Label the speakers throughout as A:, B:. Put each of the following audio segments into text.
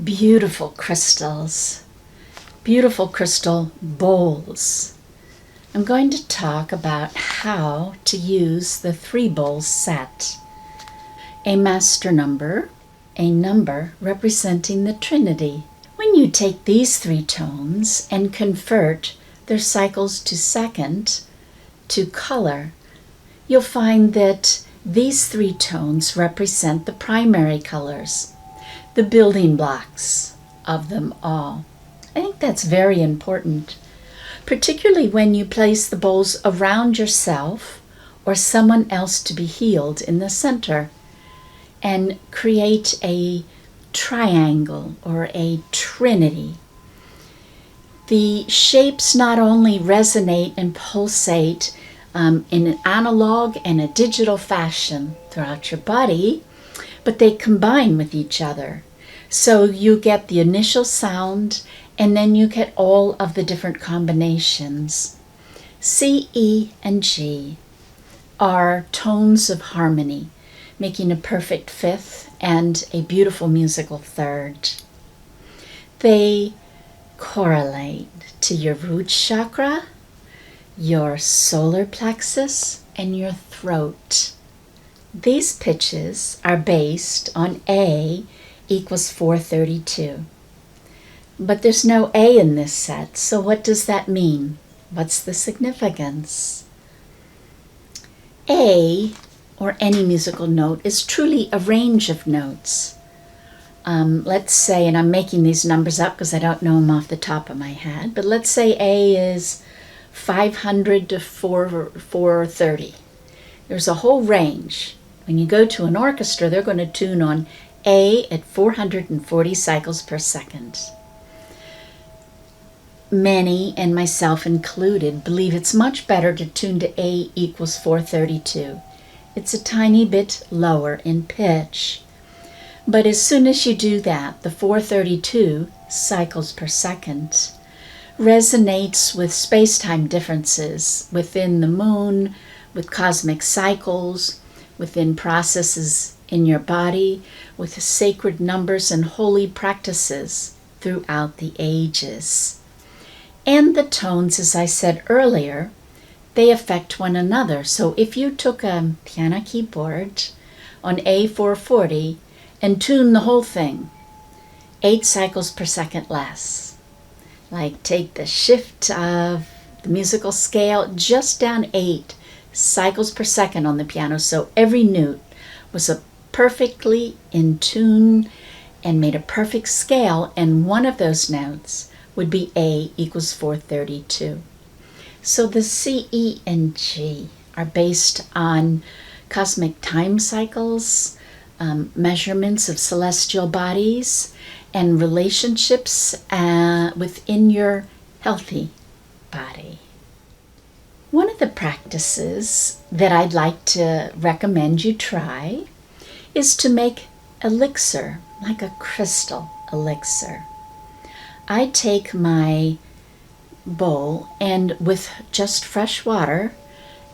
A: beautiful crystals, beautiful crystal bowls. I'm going to talk about how to use the 3 bowl set. A master number, a number representing the Trinity. When you take these 3 tones and convert their cycles to second to color, you'll find that these 3 tones represent the primary colors, the building blocks of them all. I think that's very important, particularly when you place the bowls around yourself or someone else to be healed in the center, and create a triangle or a trinity. The shapes not only resonate and pulsate in an analog and a digital fashion throughout your body, but they combine with each other. So you get the initial sound, and then you get all of the different combinations. C, E, and G are tones of harmony, making a perfect 5th and a beautiful musical 3rd. They correlate to your root chakra, your solar plexus, and your throat. These pitches are based on A equals 432. But there's no A in this set, so what does that mean? What's the significance? A, or any musical note, is truly a range of notes. Let's say, and I'm making these numbers up because I don't know them off the top of my head, but let's say A is 500 to 430. There's a whole range. When you go to an orchestra, they're going to tune on A at 440 cycles per second. Many, and myself included, believe it's much better to tune to A equals 432. It's a tiny bit lower in pitch. But as soon as you do that, the 432 cycles per second resonates with space-time differences within the moon, with cosmic cycles, within processes in your body, with the sacred numbers and holy practices throughout the ages. And the tones, as I said earlier, they affect one another. So if you took a piano keyboard on A440 and tuned the whole thing 8 cycles per second less, like take the shift of the musical scale just down 8 cycles per second on the piano, so every note was a perfectly in tune and made a perfect scale, and one of those notes would be A equals 432. So the C, E, and G are based on cosmic time cycles, measurements of celestial bodies, and relationships within your healthy body. One of the practices that I'd like to recommend you try is to make elixir, like a crystal elixir. I take my bowl and with just fresh water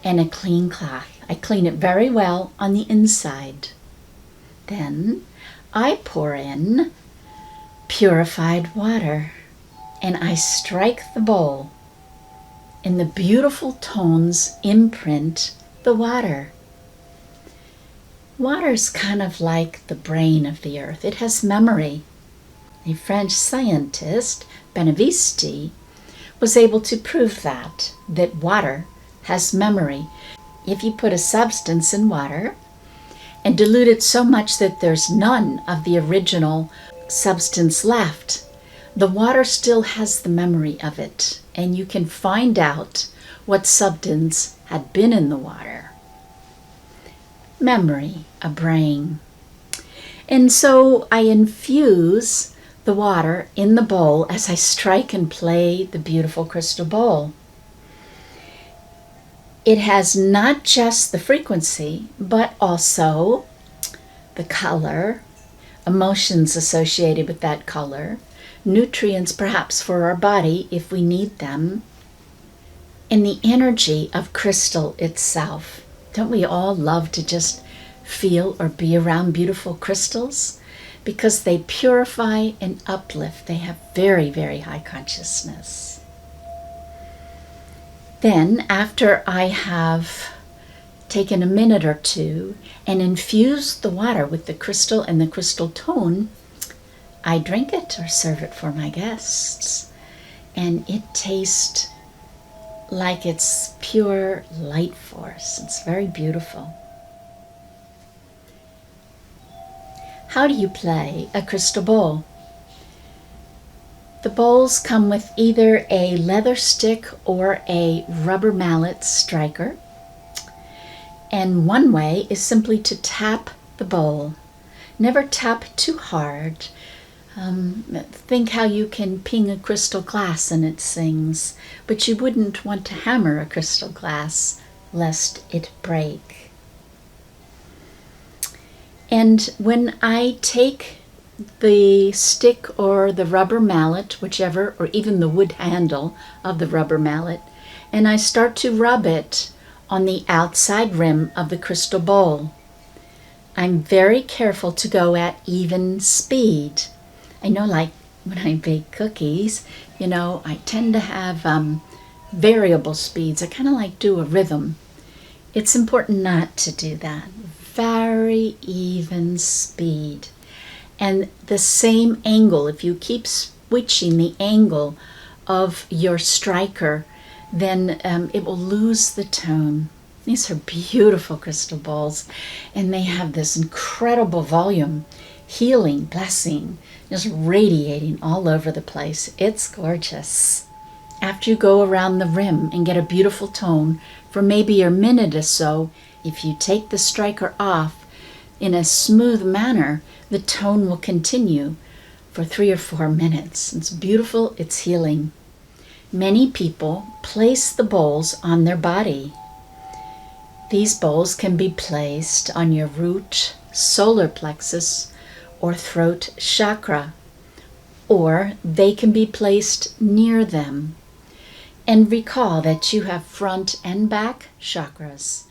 A: and a clean cloth, I clean it very well on the inside. Then I pour in purified water and I strike the bowl, and the beautiful tones imprint the water. Water's kind of like the brain of the earth. It has memory. A French scientist, Benveniste, was able to prove that water has memory. If you put a substance in water and dilute it so much that there's none of the original substance left, the water still has the memory of it, and you can find out what substance had been in the water. Memory, a brain. And so I infuse the water in the bowl as I strike and play the beautiful crystal bowl. It has not just the frequency, but also the color, emotions associated with that color, nutrients perhaps for our body if we need them, and the energy of crystal itself. Don't we all love to just feel or be around beautiful crystals? because they purify and uplift. They have very, very high consciousness. Then, after I have taken a minute or two and infused the water with the crystal and the crystal tone, I drink it or serve it for my guests. And it tastes like it's pure light force. It's very beautiful. How do you play a crystal bowl? The bowls come with either a leather stick or a rubber mallet striker. And one way is simply to tap the bowl. Never tap too hard. Think how you can ping a crystal glass and it sings, but you wouldn't want to hammer a crystal glass lest it break. And when I take the stick or the rubber mallet, whichever, or even the wood handle of the rubber mallet, and I start to rub it on the outside rim of the crystal bowl, I'm very careful to go at even speed. I know, like when I bake cookies, I tend to have variable speeds. I kind of like do a rhythm. It's important not to do that. Very even speed. And the same angle, if you keep switching the angle of your striker, then it will lose the tone. These are beautiful crystal bowls, and they have this incredible volume, healing, blessing, just radiating all over the place. It's gorgeous. After you go around the rim and get a beautiful tone for maybe a minute or so, if you take the striker off in a smooth manner, the tone will continue for 3 or 4 minutes. It's beautiful, it's healing. Many people place the bowls on their body. These bowls can be placed on your root, solar plexus, or throat chakra, or they can be placed near them. And recall that you have front and back chakras.